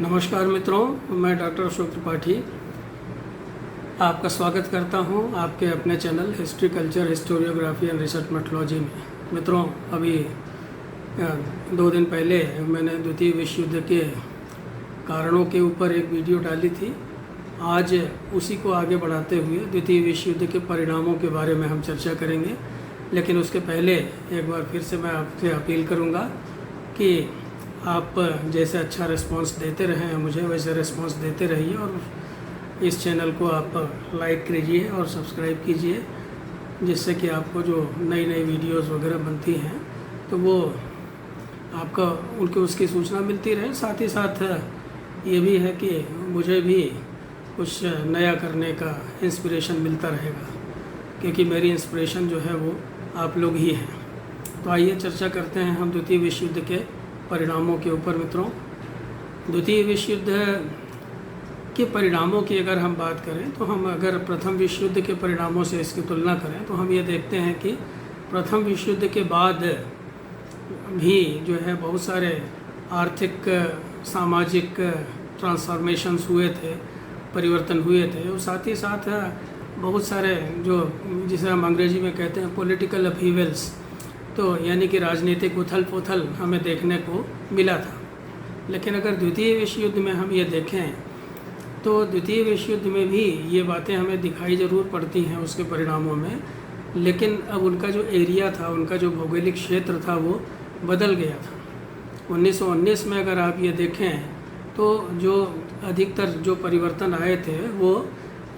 नमस्कार मित्रों, मैं डॉक्टर अशोक त्रिपाठी आपका स्वागत करता हूं आपके अपने channel history culture historiography and research methodology में। मित्रों, अभी 2 दिन पहले मैंने द्वितीय विश्व युद्ध के कारणों के ऊपर एक वीडियो डाली थी। आज उसी को आगे बढ़ाते हुए द्वितीय विश्व युद्ध के परिणामों के बारे में हम चर्चा करेंगे। लेकिन उसके पहले एक बार फिर से मैं आपसे अपील करूंगा कि आप जैसे अच्छा रिस्पांस देते रहे हैं मुझे, वैसे रिस्पांस देते रहिए और इस चैनल को आप लाइक कीजिए और सब्सक्राइब कीजिए, जिससे कि आपको जो नई नई वीडियोस वगैरह बनती हैं तो वो आपका उनकी उसकी सूचना मिलती रहे। साथ ही साथ ये भी है कि मुझे भी कुछ नया करने का इंस्पिरेशन मिलता रहेगा, क्योंकि मेरी इंस्पिरेशन जो है वो आप लोग ही हैं। तो आइए चर्चा करते हैं हम द्वितीय विश्व युद्ध के परिणामों के ऊपर। मित्रों, द्वितीय विश्व युद्ध के परिणामों की अगर हम बात करें तो हम अगर प्रथम विश्व युद्ध के परिणामों से इसकी तुलना करें तो हम ये देखते हैं कि प्रथम विश्व युद्ध के बाद भी जो है बहुत सारे आर्थिक सामाजिक ट्रांसफॉर्मेशंस हुए थे, परिवर्तन हुए थे, और साथ ही साथ बहुत सारे जो जिसे हम अंग्रेजी में कहते हैं पॉलिटिकल अपहीवल्स, तो यानी कि राजनीतिक उथल पुथल हमें देखने को मिला था। लेकिन अगर द्वितीय विश्व युद्ध में हम ये देखें तो द्वितीय विश्व युद्ध में भी ये बातें हमें दिखाई ज़रूर पड़ती हैं उसके परिणामों में, लेकिन अब उनका जो एरिया था, उनका जो भौगोलिक क्षेत्र था वो बदल गया था। 1919 में अगर आप ये देखें तो जो अधिकतर जो परिवर्तन आए थे वो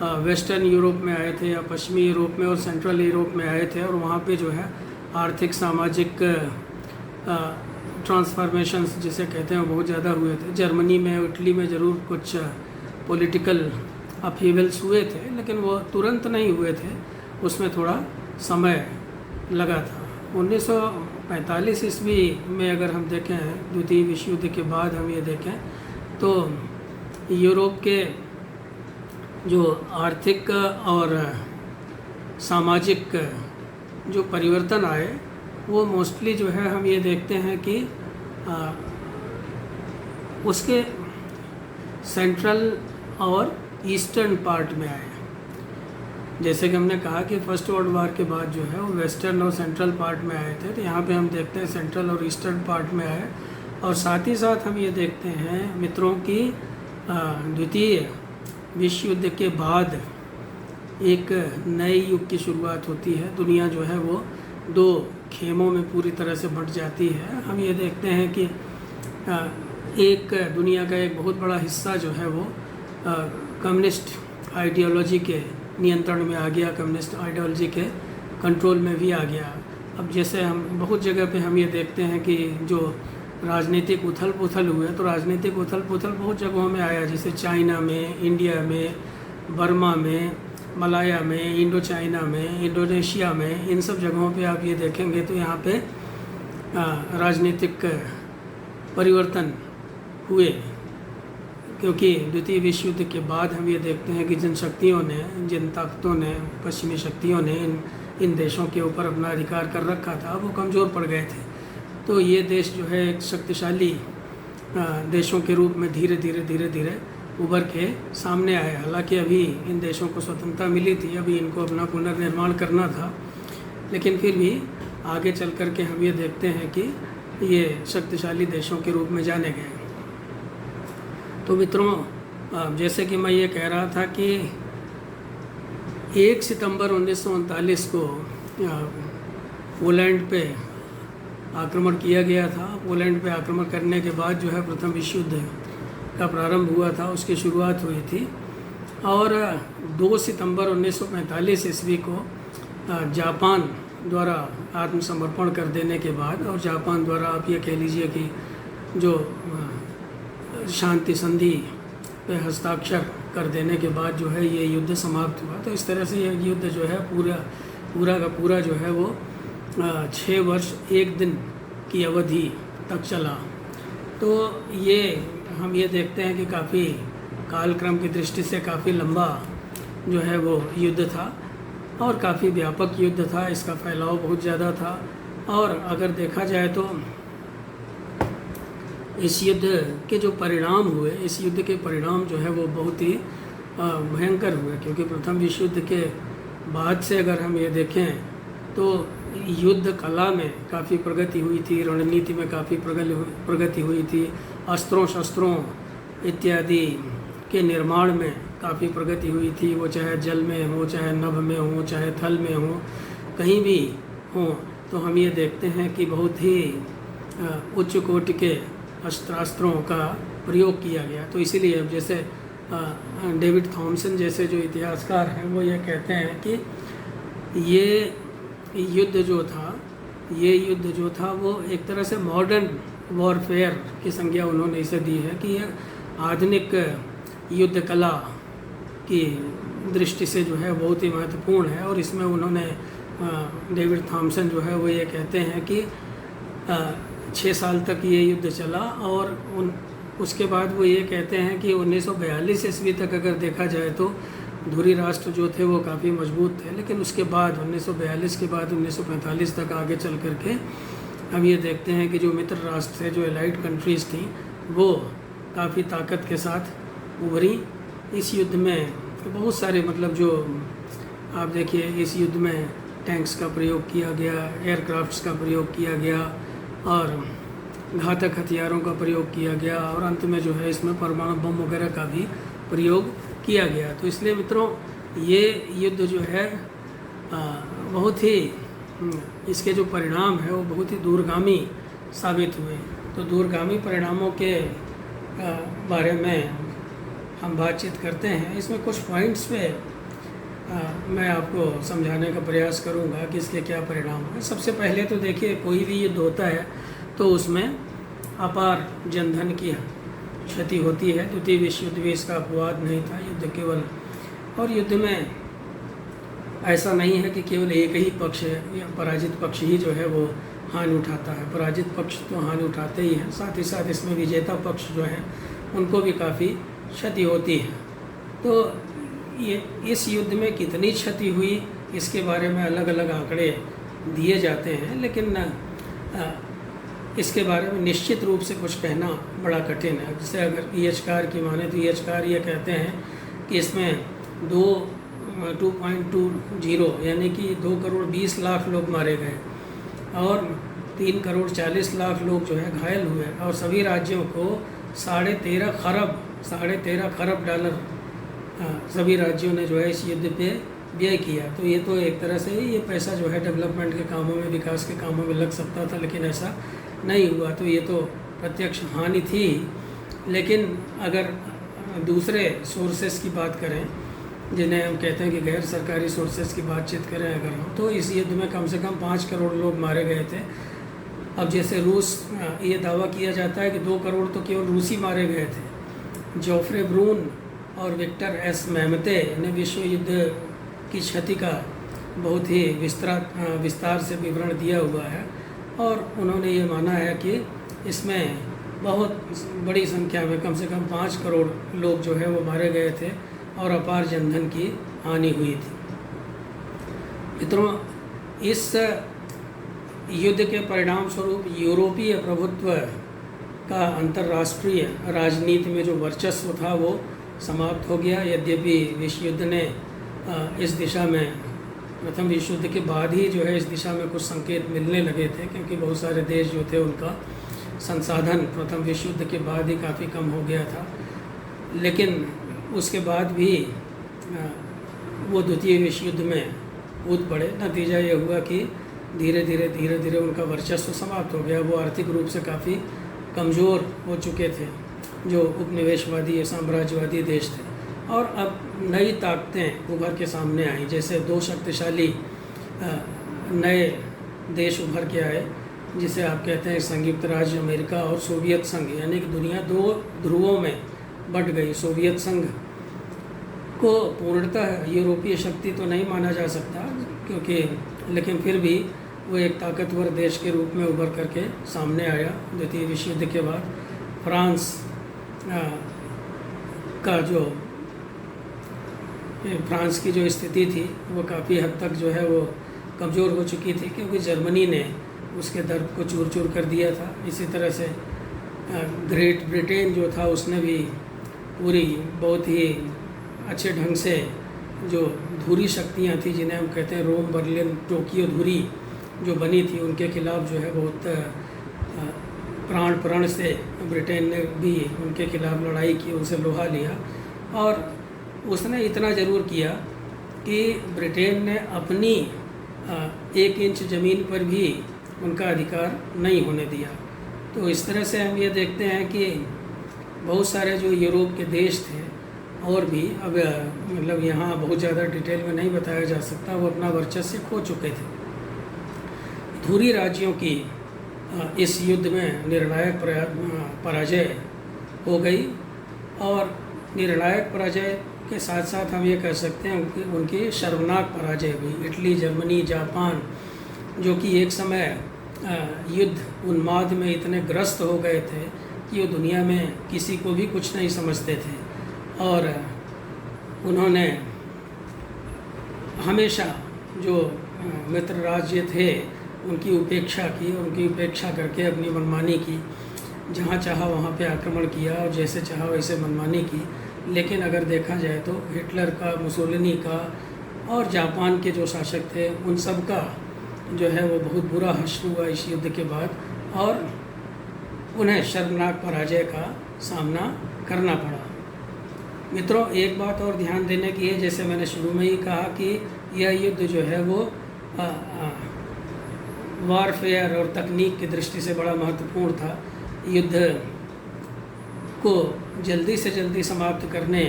वेस्टर्न यूरोप में आए थे या पश्चिमी यूरोप में और सेंट्रल यूरोप में आए थे, और वहाँ पे जो है आर्थिक सामाजिक ट्रांसफॉर्मेशंस जिसे कहते हैं बहुत ज़्यादा हुए थे। जर्मनी में, इटली में ज़रूर कुछ पॉलिटिकल अपहीवल्स हुए थे, लेकिन वो तुरंत नहीं हुए थे, उसमें थोड़ा समय लगा था। 1945 ईस्वी में अगर हम देखें, द्वितीय विश्व युद्ध के बाद हम ये देखें तो यूरोप के जो आर्थिक और सामाजिक जो परिवर्तन आए वो मोस्टली जो है हम ये देखते हैं कि उसके सेंट्रल और ईस्टर्न पार्ट में आए। जैसे कि हमने कहा कि फर्स्ट वर्ल्ड वॉर के बाद जो है वो वेस्टर्न और सेंट्रल पार्ट में आए थे, तो यहाँ पे हम देखते हैं सेंट्रल और ईस्टर्न पार्ट में आए। और साथ ही साथ हम ये देखते हैं मित्रों की द्वितीय विश्व युद्ध के बाद एक नए युग की शुरुआत होती है। दुनिया जो है वो 2 खेमों में पूरी तरह से बंट जाती है। हम ये देखते हैं कि एक दुनिया का एक बहुत बड़ा हिस्सा जो है वो कम्युनिस्ट आइडियोलॉजी के नियंत्रण में आ गया, कम्युनिस्ट आइडियोलॉजी के कंट्रोल में भी आ गया। अब जैसे हम बहुत जगह पे हम ये देखते हैं कि जो राजनीतिक उथल पुथल हुए, तो राजनीतिक उथल पुथल बहुत जगहों में आया, जैसे चाइना में, इंडिया में, बर्मा में, मलाया में, इंडो चाइना में, इंडोनेशिया में, इन सब जगहों पे आप ये देखेंगे तो यहाँ पे राजनीतिक परिवर्तन हुए, क्योंकि द्वितीय विश्व युद्ध के बाद हम ये देखते हैं कि जिन शक्तियों ने, जिन ताकतों ने, पश्चिमी शक्तियों ने इन देशों के ऊपर अपना अधिकार कर रखा था वो कमज़ोर पड़ गए थे। तो ये देश जो है एक शक्तिशाली देशों के रूप में धीरे धीरे उभर के सामने आए। हालांकि अभी इन देशों को स्वतंत्रता मिली थी, अभी इनको अपना पुनर्निर्माण करना था, लेकिन फिर भी आगे चल कर के हम ये देखते हैं कि ये शक्तिशाली देशों के रूप में जाने गए। तो मित्रों, जैसे कि मैं ये कह रहा था कि 1 सितंबर 1939 को पोलैंड पे आक्रमण किया गया था। पोलैंड पे आक्रमण करने के बाद जो है प्रथम विश्व युद्ध का प्रारंभ हुआ था, उसकी शुरुआत हुई थी। और 2 सितंबर 1945 ईस्वी को जापान द्वारा आत्मसमर्पण कर देने के बाद, और जापान द्वारा आप ये कह लीजिए कि जो शांति संधि पे हस्ताक्षर कर देने के बाद जो है ये युद्ध समाप्त हुआ। तो इस तरह से ये युद्ध जो है पूरा का पूरा जो है वो 6 वर्ष 1 दिन की अवधि तक चला। तो ये हम ये देखते हैं कि काफ़ी कालक्रम की दृष्टि से काफ़ी लंबा जो है वो युद्ध था और काफ़ी व्यापक युद्ध था, इसका फैलाव बहुत ज़्यादा था। और अगर देखा जाए तो इस युद्ध के जो परिणाम हुए, इस युद्ध के परिणाम जो है वो बहुत ही भयंकर हुए, क्योंकि प्रथम विश्व युद्ध के बाद से अगर हम ये देखें तो युद्ध कला में काफ़ी प्रगति हुई थी, रणनीति में काफ़ी प्रगति हुई थी, अस्त्रों शस्त्रों इत्यादि के निर्माण में काफ़ी प्रगति हुई थी। वो चाहे जल में हो, चाहे नभ में हो, चाहे थल में हो, कहीं भी हो, तो हम ये देखते हैं कि बहुत ही उच्च कोटि के अस्त्रों का प्रयोग किया गया। तो इसीलिए अब जैसे डेविड थॉमसन जैसे जो इतिहासकार हैं वो ये कहते हैं कि ये युद्ध जो था वो एक तरह से मॉडर्न वॉरफेयर की संज्ञा उन्होंने इसे दी है कि ये आधुनिक युद्ध कला की दृष्टि से जो है बहुत ही महत्वपूर्ण है। और इसमें उन्होंने डेविड थॉमसन जो है वो ये कहते हैं कि 6 साल तक ये युद्ध चला, और उसके बाद वो ये कहते हैं कि 1942 ईस्वी तक अगर देखा जाए तो धुरी राष्ट्र जो थे वो काफ़ी मजबूत थे, लेकिन उसके बाद 1942 के बाद 1945 तक आगे चल करके हम ये देखते हैं कि जो मित्र राष्ट्र थे, जो एलाइड कंट्रीज़ थी, वो काफ़ी ताकत के साथ उभरी। इस युद्ध में बहुत सारे मतलब जो आप देखिए, इस युद्ध में टैंक्स का प्रयोग किया गया, एयरक्राफ्ट्स का प्रयोग किया गया, और घातक हथियारों का प्रयोग किया गया, और अंत में जो है इसमें परमाणु बम वगैरह का भी प्रयोग किया गया। तो इसलिए मित्रों, ये युद्ध जो है बहुत ही इसके जो परिणाम है वो बहुत ही दूरगामी साबित हुए। तो दूरगामी परिणामों के बारे में हम बातचीत करते हैं। इसमें कुछ पॉइंट्स पे मैं आपको समझाने का प्रयास करूंगा कि इसके क्या परिणाम हैं। सबसे पहले तो देखिए, कोई भी युद्ध होता है तो उसमें अपार जनधन की क्षति होती है। द्वितीय विश्व युद्ध में इसका अपवाद नहीं था। युद्ध केवल, और युद्ध में ऐसा नहीं है कि केवल एक ही पक्ष है या पराजित पक्ष ही जो है वो हानि उठाता है। पराजित पक्ष तो हानि उठाते ही हैं, साथ ही साथ इसमें विजेता पक्ष जो है उनको भी काफ़ी क्षति होती है। तो ये इस युद्ध में कितनी क्षति हुई इसके बारे में अलग अलग आंकड़े दिए जाते हैं, लेकिन इसके बारे में निश्चित रूप से कुछ कहना बड़ा कठिन है। जैसे अगर ईएचकार की माने तो ईएचकार ये कहते हैं कि इसमें 2.20 यानी कि 2 करोड़ 20 लाख लोग मारे गए, और 3 करोड़ 40 लाख लोग जो है घायल हुए, और सभी राज्यों को 13.5 खरब डॉलर सभी राज्यों ने जो है इस युद्ध पे व्यय किया। तो ये तो एक तरह से ये पैसा जो है डेवलपमेंट के कामों में, विकास के कामों में लग सकता था, लेकिन ऐसा नहीं हुआ। तो ये तो प्रत्यक्ष हानि थी। लेकिन अगर दूसरे सोर्सेस की बात करें, जिन्हें हम कहते हैं कि गैर सरकारी सोर्सेस की बातचीत करें अगर हम, तो इस युद्ध में कम से कम 5 करोड़ लोग मारे गए थे। अब जैसे रूस, ये दावा किया जाता है कि 2 करोड़ तो केवल रूसी मारे गए थे। जोफ्रे ब्रून और विक्टर एस मेहमते ने विश्व युद्ध की क्षति का बहुत ही विस्तार से विवरण दिया हुआ है, और उन्होंने ये माना है कि इसमें बहुत बड़ी संख्या में कम से कम 5 करोड़ लोग जो है वो मारे गए थे, और अपार जनधन की हानि हुई थी। मित्रों, इस युद्ध के परिणाम स्वरूप यूरोपीय प्रभुत्व का अंतर्राष्ट्रीय राजनीति में जो वर्चस्व था वो समाप्त हो गया। यद्यपि विश्व युद्ध ने इस दिशा में, प्रथम विश्व युद्ध के बाद ही जो है इस दिशा में कुछ संकेत मिलने लगे थे, क्योंकि बहुत सारे देश जो थे उनका संसाधन प्रथम विश्व युद्ध के बाद ही काफ़ी कम हो गया था। लेकिन उसके बाद भी वो द्वितीय विश्व युद्ध में कूद पड़े। नतीजा ये हुआ कि धीरे धीरे उनका वर्चस्व समाप्त हो गया। वो आर्थिक रूप से काफ़ी कमज़ोर हो चुके थे, जो उपनिवेशवादी या साम्राज्यवादी देश थे, और अब नई ताकतें उभर के सामने आई। जैसे 2 शक्तिशाली नए देश उभर के आए, जिसे आप कहते हैं संयुक्त राज्य अमेरिका और सोवियत संघ, यानी कि दुनिया 2 ध्रुवों में बट गई। सोवियत संघ को पूर्णतः यूरोपीय शक्ति तो नहीं माना जा सकता, क्योंकि लेकिन फिर भी वो एक ताकतवर देश के रूप में उभर करके सामने आया द्वितीय विश्व युद्ध के बाद। फ्रांस फ्रांस की जो स्थिति थी वो काफ़ी हद तक जो है वो कमज़ोर हो चुकी थी, क्योंकि जर्मनी ने उसके दर्द को चूर चूर कर दिया था। इसी तरह से ग्रेट ब्रिटेन जो था उसने भी पूरी बहुत ही अच्छे ढंग से जो धुरी शक्तियाँ थी, जिन्हें हम कहते हैं रोम, बर्लिन, टोक्यो धुरी जो बनी थी, उनके खिलाफ जो है बहुत प्राण प्रण से ब्रिटेन ने भी उनके खिलाफ लड़ाई की, उनसे लोहा लिया। और उसने इतना ज़रूर किया कि ब्रिटेन ने अपनी 1 इंच ज़मीन पर भी उनका अधिकार नहीं होने दिया। तो इस तरह से हम ये देखते हैं कि बहुत सारे जो यूरोप के देश थे और भी, अब मतलब यहाँ बहुत ज़्यादा डिटेल में नहीं बताया जा सकता, वो अपना वर्चस्व खो चुके थे। धुरी राज्यों की इस युद्ध में निर्णायक पराजय हो गई, और निर्णायक पराजय के साथ साथ हम ये कह सकते हैं उनकी शर्मनाक पराजय हुई। इटली, जर्मनी, जापान, जो कि एक समय युद्ध उन्माद में इतने ग्रस्त हो गए थे कि वो दुनिया में किसी को भी कुछ नहीं समझते थे, और उन्होंने हमेशा जो मित्र राज्य थे उनकी उपेक्षा की, और उनकी उपेक्षा करके अपनी मनमानी की, जहाँ चाहा वहाँ पे आक्रमण किया और जैसे चाहा वैसे मनमानी की। लेकिन अगर देखा जाए तो हिटलर का, मुसोलिनी का और जापान के जो शासक थे उन सब का जो है वो बहुत बुरा हश्र हुआ इस युद्ध के बाद, और उन्हें शर्मनाक पराजय का सामना करना पड़ा। मित्रों, एक बात और ध्यान देने की है, जैसे मैंने शुरू में ही कहा कि यह युद्ध जो है वो वारफेयर और तकनीक की दृष्टि से बड़ा महत्वपूर्ण था। युद्ध को जल्दी से जल्दी समाप्त करने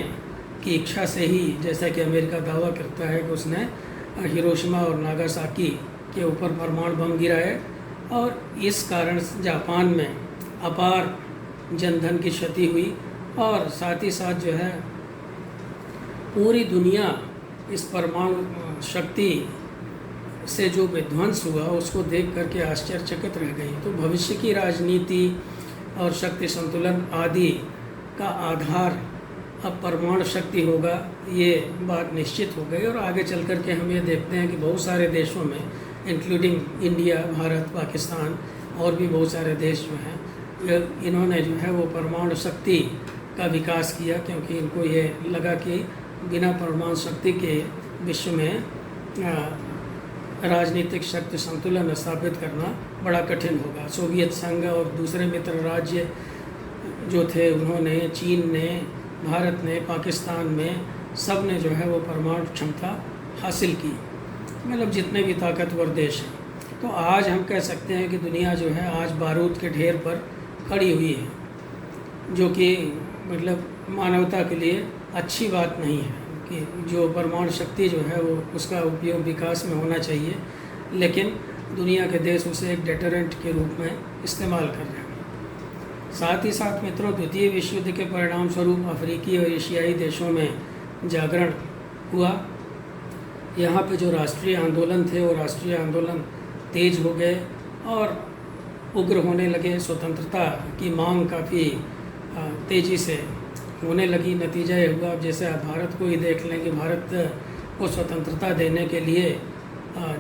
की इच्छा से ही, जैसा कि अमेरिका दावा करता है कि उसने हिरोशिमा और नागासाकी के ऊपर परमाणु बम गिराए, और इस कारण जापान में अपार जनधन की क्षति हुई, और साथ ही साथ जो है पूरी दुनिया इस परमाणु शक्ति से जो विध्वंस हुआ उसको देख करके आश्चर्यचकित रह गई। तो भविष्य की राजनीति और शक्ति संतुलन आदि का आधार अब परमाणु शक्ति होगा, ये बात निश्चित हो गई। और आगे चल कर के हम ये देखते हैं कि बहुत सारे देशों में, इंक्लूडिंग इंडिया, भारत, पाकिस्तान और भी बहुत सारे देश जो हैं, इन्होंने जो है वो परमाणु शक्ति का विकास किया, क्योंकि इनको ये लगा कि बिना परमाणु शक्ति के विश्व में राजनीतिक शक्ति संतुलन स्थापित करना बड़ा कठिन होगा। सोवियत संघ और दूसरे मित्र राज्य जो थे, उन्होंने, चीन ने, भारत ने, पाकिस्तान में, सब ने जो है वो परमाणु क्षमता हासिल की, मतलब जितने भी ताकतवर देश हैं। तो आज हम कह सकते हैं कि दुनिया जो है आज बारूद के ढेर पर खड़ी हुई है, जो कि मतलब मानवता के लिए अच्छी बात नहीं है कि जो परमाणु शक्ति जो है वो उसका उपयोग विकास में होना चाहिए, लेकिन दुनिया के देश उसे एक डेटरेंट के रूप में इस्तेमाल कर रहे हैं। साथ ही साथ मित्रों, द्वितीय विश्व युद्ध के परिणाम स्वरूप अफ्रीकी और एशियाई देशों में जागरण हुआ। यहाँ पे जो राष्ट्रीय आंदोलन थे वो राष्ट्रीय आंदोलन तेज हो गए और उग्र होने लगे। स्वतंत्रता की मांग काफ़ी तेज़ी से होने लगी। नतीजा ये हुआ, अब जैसे आप भारत को ही देख लें कि भारत को स्वतंत्रता देने के लिए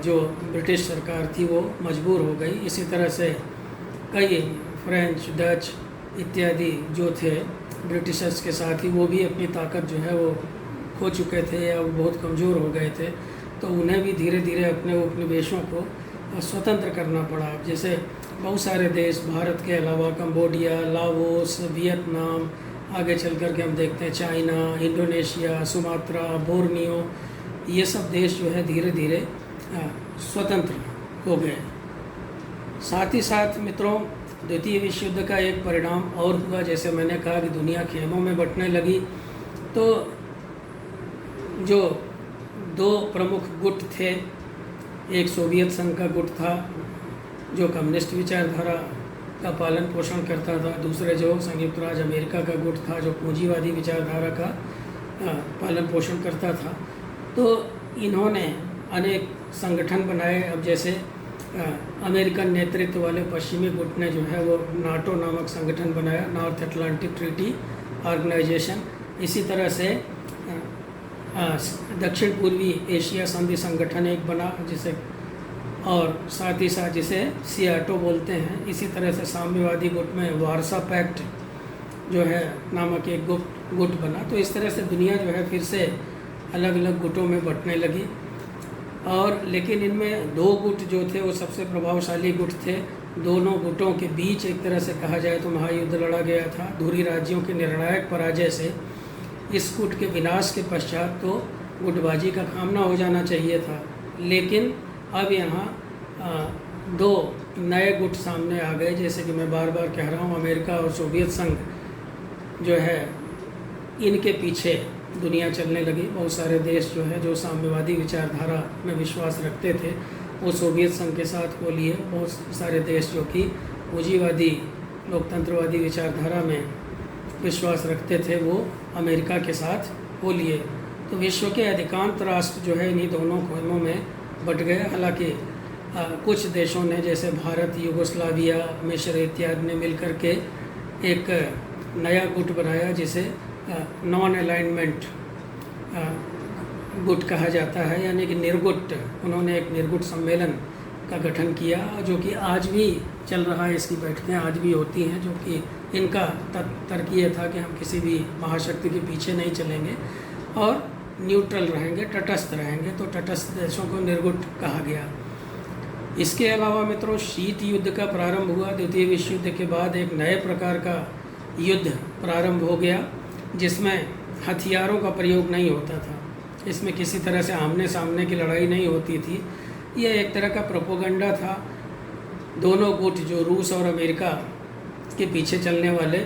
जो ब्रिटिश सरकार थी वो मजबूर हो गई। इसी तरह से कई फ्रेंच, डच इत्यादि जो थे ब्रिटिशर्स के साथ ही, वो भी अपनी ताकत जो है वो खो चुके थे या वो बहुत कमज़ोर हो गए थे, तो उन्हें भी धीरे धीरे अपने उपनिवेशों को स्वतंत्र करना पड़ा। जैसे बहुत सारे देश भारत के अलावा कंबोडिया, लाओस, वियतनाम, आगे चल कर के हम देखते हैं चाइना, इंडोनेशिया, सुमात्रा, बोर्नियो, ये सब देश जो है धीरे धीरे स्वतंत्र हो गए। साथ ही साथ मित्रों, द्वितीय विश्व युद्ध का एक परिणाम और हुआ। जैसे मैंने कहा कि दुनिया खेमों में बंटने लगी, तो जो दो प्रमुख गुट थे, एक सोवियत संघ का गुट था जो कम्युनिस्ट विचारधारा का पालन पोषण करता था, दूसरे जो संयुक्त राज्य अमेरिका का गुट था जो पूंजीवादी विचारधारा का पालन पोषण करता था। तो इन्होंने अनेक संगठन बनाए। अब जैसे अमेरिकन नेतृत्व वाले पश्चिमी गुट ने जो है वो नाटो नामक संगठन बनाया, नॉर्थ अटलांटिक ट्रीटी ऑर्गेनाइजेशन। इसी तरह से दक्षिण पूर्वी एशिया संधि संगठन एक बना, जिसे और साथ ही साथ जिसे सियाटो बोलते हैं। इसी तरह से साम्यवादी गुट में वारसा पैक्ट जो है नामक एक गुट बना। तो इस तरह से दुनिया जो है फिर से अलग अलग गुटों में बंटने लगी। और लेकिन इनमें दो गुट जो थे वो सबसे प्रभावशाली गुट थे। दोनों गुटों के बीच एक तरह से कहा जाए तो महायुद्ध लड़ा गया था। धुरी राज्यों के निर्णायक पराजय से इस गुट के विनाश के पश्चात तो गुटबाजी का खामना हो जाना चाहिए था। लेकिन अब यहाँ दो नए गुट सामने आ गए। जैसे कि मैं बार बार कह रहा हूँ, अमेरिका और सोवियत संघ जो है इनके पीछे दुनिया चलने लगी। बहुत सारे देश जो है जो साम्यवादी विचारधारा में विश्वास रखते थे वो सोवियत संघ के साथ हो लिए। बहुत सारे देश जो कि पूंजीवादी लोकतंत्रवादी विचारधारा में विश्वास रखते थे वो अमेरिका के साथ हो लिए। तो विश्व के अधिकांश राष्ट्र जो है इन्हीं दोनों खेमों में बट गए। हालांकि कुछ देशों ने जैसे भारत, यूगोस्लाविया, मिस्र इत्यादि ने मिलकर के एक नया गुट बनाया जिसे नॉन अलाइनमेंट गुट कहा जाता है, यानी कि निर्गुट। उन्होंने एक निर्गुट सम्मेलन का गठन किया जो कि आज भी चल रहा है। इसकी बैठकें आज भी होती हैं, जो कि इनका तर्क ये था कि हम किसी भी महाशक्ति के पीछे नहीं चलेंगे और न्यूट्रल रहेंगे, तटस्थ रहेंगे। तो तटस्थ देशों को निर्गुट कहा गया। इसके अलावा मित्रों, शीत युद्ध का प्रारंभ हुआ। द्वितीय विश्व युद्ध के बाद एक नए प्रकार का युद्ध प्रारंभ हो गया जिसमें हथियारों का प्रयोग नहीं होता था। इसमें किसी तरह से आमने सामने की लड़ाई नहीं होती थी। यह एक तरह का प्रोपोगंडा था। दोनों गुट जो रूस और अमेरिका के पीछे चलने वाले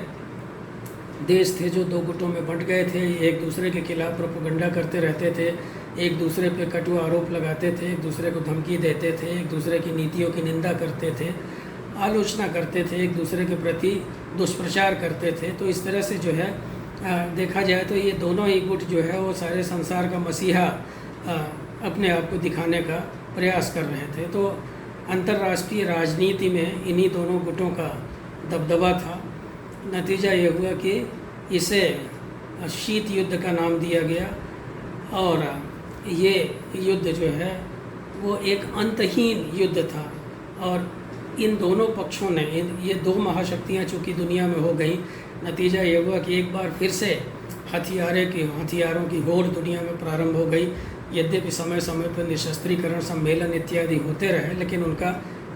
देश थे, जो दो गुटों में बंट गए थे, एक दूसरे के खिलाफ प्रोपोगंडा करते रहते थे, एक दूसरे पे कटु आरोप लगाते थे, एक दूसरे को धमकी देते थे, एक दूसरे की नीतियों की निंदा करते थे, आलोचना करते थे, एक दूसरे के प्रति दुष्प्रचार करते थे। तो इस तरह से जो है देखा जाए तो ये दोनों ही गुट जो है वो सारे संसार का मसीहा अपने आप को दिखाने का प्रयास कर रहे थे। तो अंतर्राष्ट्रीय राजनीति में इन्हीं दोनों गुटों का दबदबा था। नतीजा ये हुआ कि इसे शीत युद्ध का नाम दिया गया और ये युद्ध जो है वो एक अंतहीन युद्ध था। और इन दोनों पक्षों ने ये दो महाशक्तियाँ चूँकि दुनिया में हो गई, नतीजा ये हुआ कि एक बार फिर से हथियारों की होड़ दुनिया में प्रारंभ हो गई। यद्यपि समय समय पर निशस्त्रीकरण सम्मेलन इत्यादि होते रहे, लेकिन उनका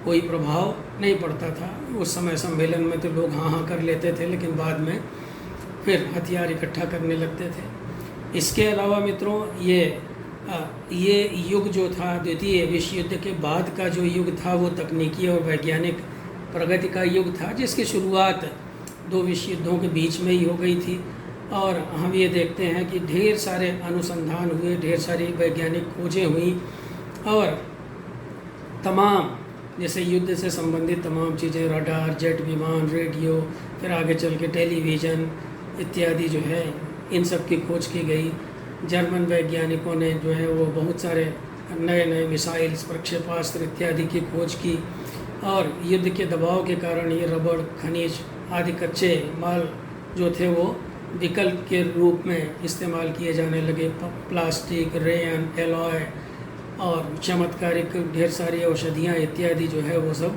कोई प्रभाव नहीं पड़ता था। उस समय सम्मेलन में तो लोग हाँ हाँ कर लेते थे, लेकिन बाद में फिर हथियार इकट्ठा करने लगते थे। इसके अलावा मित्रों, ये युग जो था द्वितीय विश्व युद्ध के बाद का जो युग था वो तकनीकी और वैज्ञानिक प्रगति का युग था, जिसकी शुरुआत दो विश्व युद्धों के बीच में ही हो गई थी। और हम ये देखते हैं कि ढेर सारे अनुसंधान हुए, ढेर सारी वैज्ञानिक खोजें हुई और तमाम जैसे युद्ध से संबंधित तमाम चीज़ें, रडार, जेट विमान, रेडियो, फिर आगे चल के टेलीविज़न इत्यादि जो है इन सब की खोज की गई। जर्मन वैज्ञानिकों ने जो है वो बहुत सारे नए नए मिसाइल्स, प्रक्षेपास्त्र इत्यादि की खोज की। और युद्ध के दबाव के कारण ये रबड़, खनिज आदि कच्चे माल जो थे वो विकल्प के रूप में इस्तेमाल किए जाने लगे। प्लास्टिक, रेयन, एलॉय और चमत्कारिक ढेर सारी औषधियाँ इत्यादि जो है वो सब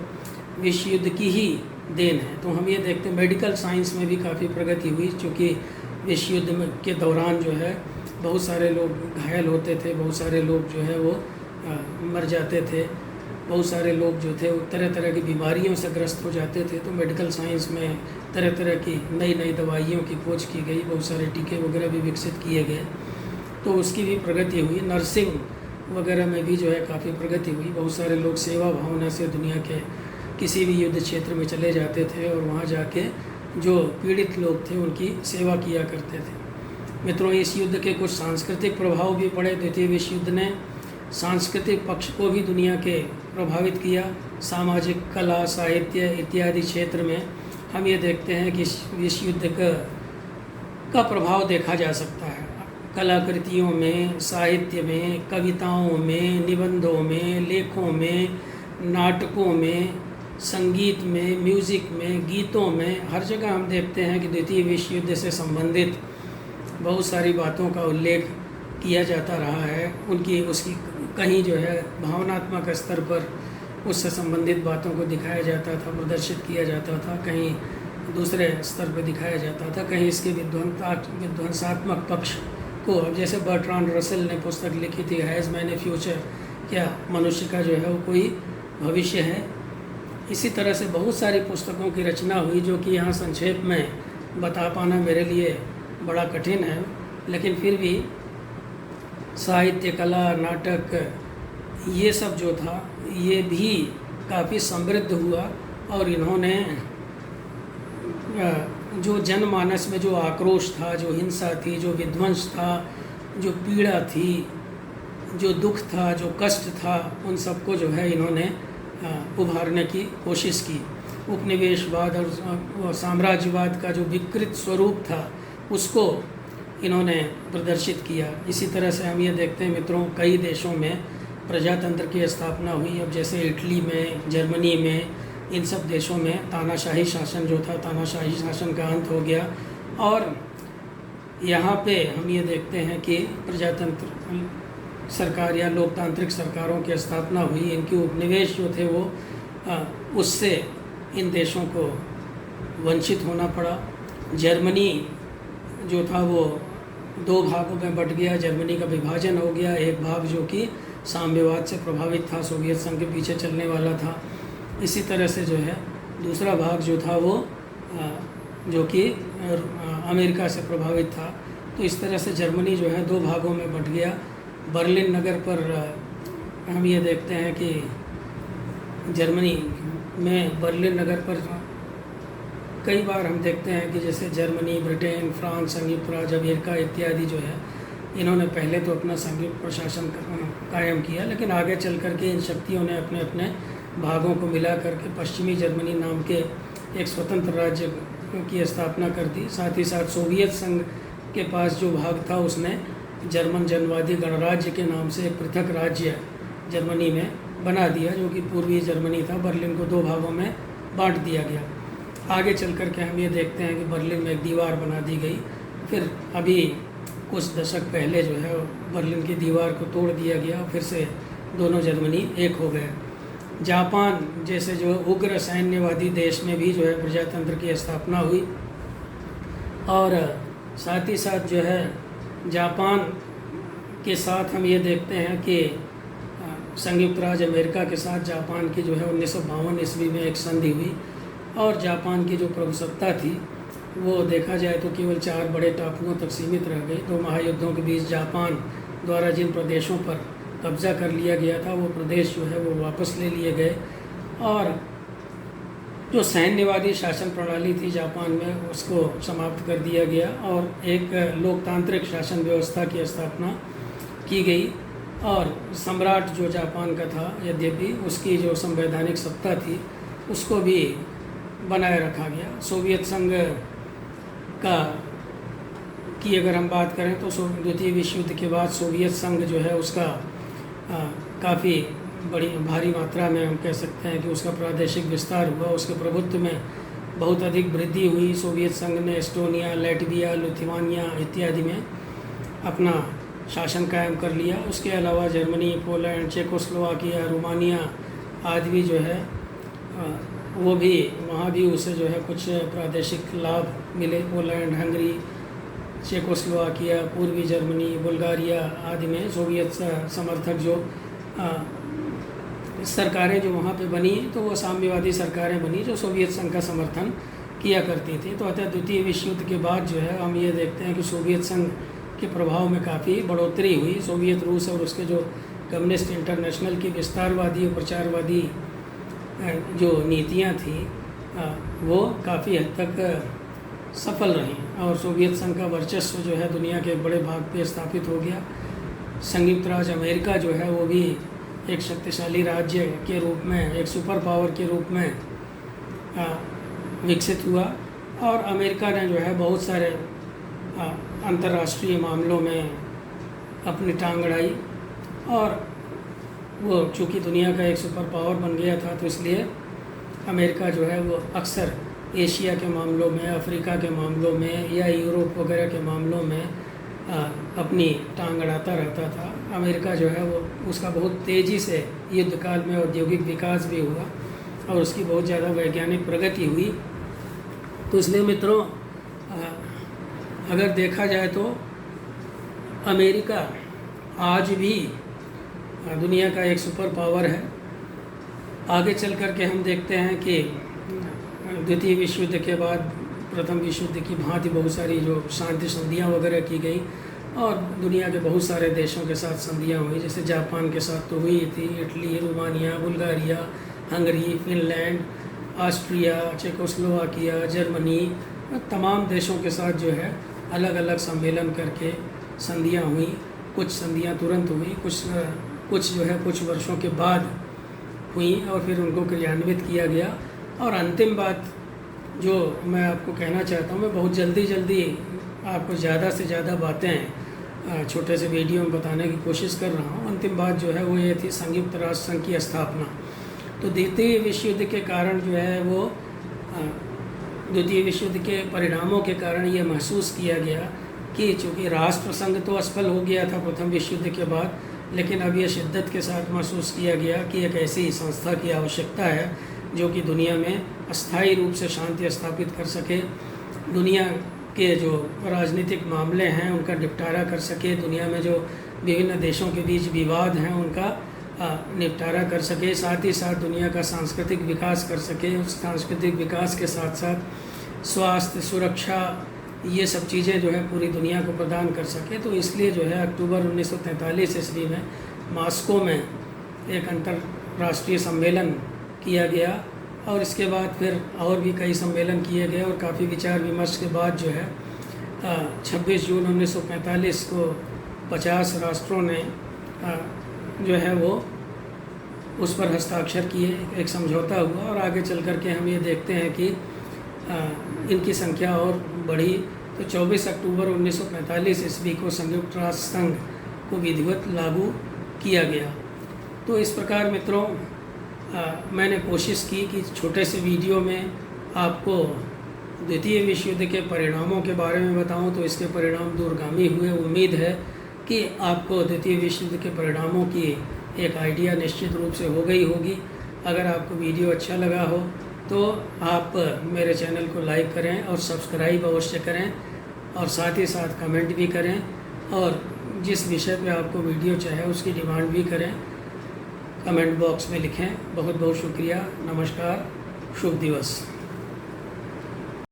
विश्व युद्ध की ही देन है। तो हम ये देखते हैं मेडिकल साइंस में भी काफ़ी प्रगति हुई, चूँकि विश्व युद्ध के दौरान जो है बहुत सारे लोग घायल होते थे, बहुत सारे लोग जो है वो मर जाते थे, बहुत सारे लोग जो थे वो तरह तरह की बीमारियों से ग्रस्त हो जाते थे। तो मेडिकल साइंस में तरह तरह की नई नई दवाइयों की खोज की गई, बहुत सारे टीके वगैरह भी विकसित किए गए, तो उसकी भी प्रगति हुई। नर्सिंग वगैरह में भी जो है काफ़ी प्रगति हुई। बहुत सारे लोग सेवा भावना से दुनिया के किसी भी युद्ध क्षेत्र में चले जाते थे और वहाँ जाके जो पीड़ित लोग थे उनकी सेवा किया करते थे। मित्रों, इस युद्ध के कुछ सांस्कृतिक प्रभाव भी पड़े। द्वितीय विश्व युद्ध ने सांस्कृतिक पक्ष को भी दुनिया के प्रभावित किया। सामाजिक, कला, साहित्य इत्यादि क्षेत्र में हम ये देखते हैं कि विश्व युद्ध का प्रभाव देखा जा सकता है। कलाकृतियों में, साहित्य में, कविताओं में, निबंधों में, लेखों में, नाटकों में, संगीत में, म्यूज़िक में, गीतों में, हर जगह हम देखते हैं कि द्वितीय विश्व युद्ध से संबंधित बहुत सारी बातों का उल्लेख किया जाता रहा है। उसकी कहीं जो है भावनात्मक स्तर पर उससे संबंधित बातों को दिखाया जाता था, प्रदर्शित किया जाता था, कहीं दूसरे स्तर पर दिखाया जाता था, कहीं इसके विध्वंसात्मक पक्ष को, जैसे बर्ट्रांड रसेल ने पुस्तक लिखी थी हैज़ मैन ए फ्यूचर, क्या मनुष्य का जो है वो कोई भविष्य है। इसी तरह से बहुत सारी पुस्तकों की रचना हुई जो कि यहाँ संक्षेप में बता पाना मेरे लिए बड़ा कठिन है, लेकिन फिर भी साहित्य, कला, नाटक, ये सब जो था ये भी काफ़ी समृद्ध हुआ। और इन्होंने जो जनमानस में जो आक्रोश था, जो हिंसा थी, जो विध्वंस था, जो पीड़ा थी, जो दुख था, जो कष्ट था, उन सबको जो है इन्होंने उभारने की कोशिश की। उपनिवेशवाद और साम्राज्यवाद का जो विकृत स्वरूप था उसको इन्होंने प्रदर्शित किया। इसी तरह से हम ये देखते हैं मित्रों, कई देशों में प्रजातंत्र की स्थापना हुई। अब जैसे इटली में, जर्मनी में, इन सब देशों में तानाशाही शासन जो था, तानाशाही शासन का अंत हो गया। और यहाँ पे हम ये देखते हैं कि प्रजातंत्र सरकार या लोकतांत्रिक सरकारों की स्थापना हुई। इनके उपनिवेश जो थे वो उससे इन देशों को वंचित होना पड़ा। जर्मनी जो था वो दो भागों में बट गया, जर्मनी का विभाजन हो गया। एक भाग जो कि साम्यवाद से प्रभावित था, सोवियत संघ के पीछे चलने वाला था। इसी तरह से जो है दूसरा भाग जो था वो जो कि अमेरिका से प्रभावित था। तो इस तरह से जर्मनी जो है दो भागों में बट गया। बर्लिन नगर पर हम ये देखते हैं कि जर्मनी में बर्लिन नगर पर कई बार हम देखते हैं कि जैसे जर्मनी, ब्रिटेन, फ्रांस, संयुक्त राज्य अमेरिका इत्यादि जो है इन्होंने पहले तो अपना संयुक्त प्रशासन कायम किया, लेकिन आगे चल कर के इन शक्तियों ने अपने अपने भागों को मिला करके पश्चिमी जर्मनी नाम के एक स्वतंत्र राज्य की स्थापना कर दी। साथ ही साथ सोवियत संघ के पास जो भाग था उसने जर्मन जनवादी गणराज्य के नाम से एक पृथक राज्य जर्मनी में बना दिया, जो कि पूर्वी जर्मनी था। बर्लिन को दो भागों में बांट दिया गया। आगे चल कर के हम ये देखते हैं कि बर्लिन में एक दीवार बना दी गई। फिर अभी कुछ दशक पहले जो है बर्लिन की दीवार को तोड़ दिया गया, फिर से दोनों जर्मनी एक हो गए। जापान जैसे जो उग्र सैन्यवादी देश में भी जो है प्रजातंत्र की स्थापना हुई। और साथ ही साथ जो है जापान के साथ हम ये देखते हैं कि संयुक्त राज्य अमेरिका के साथ जापान की जो है 1952 ईस्वी में एक संधि हुई। और जापान की जो प्रभुसत्ता थी वो देखा जाए तो केवल 4 बड़े टापुओं तक सीमित रह गई। 2 महायुद्धों के बीच जापान द्वारा जिन प्रदेशों पर कब्जा कर लिया गया था वो प्रदेश जो है वो वापस ले लिए गए। और जो सैन्यवादी शासन प्रणाली थी जापान में उसको समाप्त कर दिया गया और एक लोकतांत्रिक शासन व्यवस्था की स्थापना की गई। और सम्राट जो जापान का था, यद्यपि उसकी जो संवैधानिक सत्ता थी उसको भी बनाए रखा गया। सोवियत संघ की अगर हम बात करें तो द्वितीय विश्व युद्ध के बाद सोवियत संघ जो है उसका काफ़ी बड़ी भारी मात्रा में हम कह सकते हैं कि उसका प्रादेशिक विस्तार हुआ, उसके प्रभुत्व में बहुत अधिक वृद्धि हुई। सोवियत संघ ने एस्टोनिया, लैटविया, लिथुआनिया इत्यादि में अपना शासन कायम कर लिया। उसके अलावा जर्मनी, पोलैंड, चेकोस्लोवाकिया, रोमानिया आदि जो है वो भी वहाँ भी उसे जो है कुछ प्रादेशिक लाभ मिले। पोलैंड, हंगरी, चेकोस्लोवाकिया, पूर्वी जर्मनी, बुल्गारिया आदि में सोवियत समर्थक जो सरकारें जो वहाँ पे बनी तो वो साम्यवादी सरकारें बनी जो सोवियत संघ का समर्थन किया करती थी। तो अतः द्वितीय विश्व युद्ध के बाद जो है हम ये देखते हैं कि सोवियत संघ के प्रभाव में काफ़ी बढ़ोतरी हुई। सोवियत रूस और उसके जो कम्युनिस्ट इंटरनेशनल की विस्तारवादी और प्रचारवादी जो नीतियाँ थी वो काफ़ी हद तक सफल रहीं और सोवियत संघ का वर्चस्व जो है दुनिया के एक बड़े भाग पे स्थापित हो गया। संयुक्त राज्य अमेरिका जो है वो भी एक शक्तिशाली राज्य के रूप में, एक सुपर पावर के रूप में विकसित हुआ। और अमेरिका ने जो है बहुत सारे अंतर्राष्ट्रीय मामलों में अपनी टांग अड़ाई और वो चूँकि दुनिया का एक सुपर पावर बन गया था तो इसलिए अमेरिका जो है वो अक्सर एशिया के मामलों में, अफ्रीका के मामलों में या यूरोप वगैरह के मामलों में अपनी टांग अड़ाता रहता था। अमेरिका जो है वो उसका बहुत तेज़ी से युद्ध काल में औद्योगिक विकास भी हुआ और उसकी बहुत ज़्यादा वैज्ञानिक प्रगति हुई। तो इसलिए मित्रों, अगर देखा जाए तो अमेरिका आज भी दुनिया का एक सुपर पावर है। आगे चल कर के हम देखते हैं कि द्वितीय विश्व युद्ध के बाद प्रथम विश्व युद्ध की भांति बहुत सारी जो शांति संधियाँ वगैरह की गई और दुनिया के बहुत सारे देशों के साथ संधियाँ हुई, जैसे जापान के साथ तो हुई थी, Italy, Romania, Bulgaria, Hungary, Finland, Austria, Czechoslovakia, Germany, तमाम देशों के साथ जो है अलग अलग सम्मेलन करके संधियाँ हुई। कुछ संधियाँ तुरंत हुई, कुछ जो है कुछ वर्षों के बाद हुई और फिर उनको क्रियान्वित किया गया। और अंतिम बात जो मैं आपको कहना चाहता हूँ, मैं बहुत जल्दी आपको ज़्यादा से ज़्यादा बातें छोटे से वीडियो में बताने की कोशिश कर रहा हूँ। अंतिम बात जो है वो ये थी संयुक्त राष्ट्र संघ की स्थापना। तो द्वितीय विश्व युद्ध के कारण जो है वो द्वितीय विश्व युद्ध के परिणामों के कारण ये महसूस किया गया कि चूँकि राष्ट्र संघ तो असफल हो गया था प्रथम विश्व युद्ध के बाद, लेकिन अब ये शिद्दत के साथ महसूस किया गया कि एक ऐसी संस्था की आवश्यकता है जो कि दुनिया में अस्थायी रूप से शांति स्थापित कर सके, दुनिया के जो राजनीतिक मामले हैं उनका निपटारा कर सके, दुनिया में जो विभिन्न देशों के बीच विवाद हैं उनका निपटारा कर सके, साथ ही साथ दुनिया का सांस्कृतिक विकास कर सके। उस सांस्कृतिक विकास के साथ साथ स्वास्थ्य, सुरक्षा, ये सब चीज़ें जो है पूरी दुनिया को प्रदान कर सके। तो इसलिए जो है अक्टूबर 1943 ईस्वी में मॉस्को में एक अंतर्राष्ट्रीय सम्मेलन किया गया और इसके बाद फिर और भी कई सम्मेलन किए गए और काफ़ी विचार विमर्श के बाद जो है 26 जून 1945 को 50 राष्ट्रों ने जो है वो उस पर हस्ताक्षर किए, एक समझौता हुआ और आगे चल कर के हम ये देखते हैं कि इनकी संख्या और बढ़ी। तो 24 अक्टूबर 1945 ईस्वी को संयुक्त राष्ट्र संघ को विधिवत लागू किया गया। तो इस प्रकार मित्रों मैंने कोशिश की कि छोटे से वीडियो में आपको द्वितीय विश्व युद्ध के परिणामों के बारे में बताऊं, तो इसके परिणाम दूरगामी हुए। उम्मीद है कि आपको द्वितीय विश्व युद्ध के परिणामों की एक आइडिया निश्चित रूप से हो गई होगी। अगर आपको वीडियो अच्छा लगा हो तो आप मेरे चैनल को लाइक करें और सब्सक्राइब अवश्य करें और साथ ही साथ कमेंट भी करें और जिस विषय पे आपको वीडियो चाहे उसकी डिमांड भी करें, कमेंट बॉक्स में लिखें। बहुत बहुत शुक्रिया। नमस्कार, शुभ दिवस।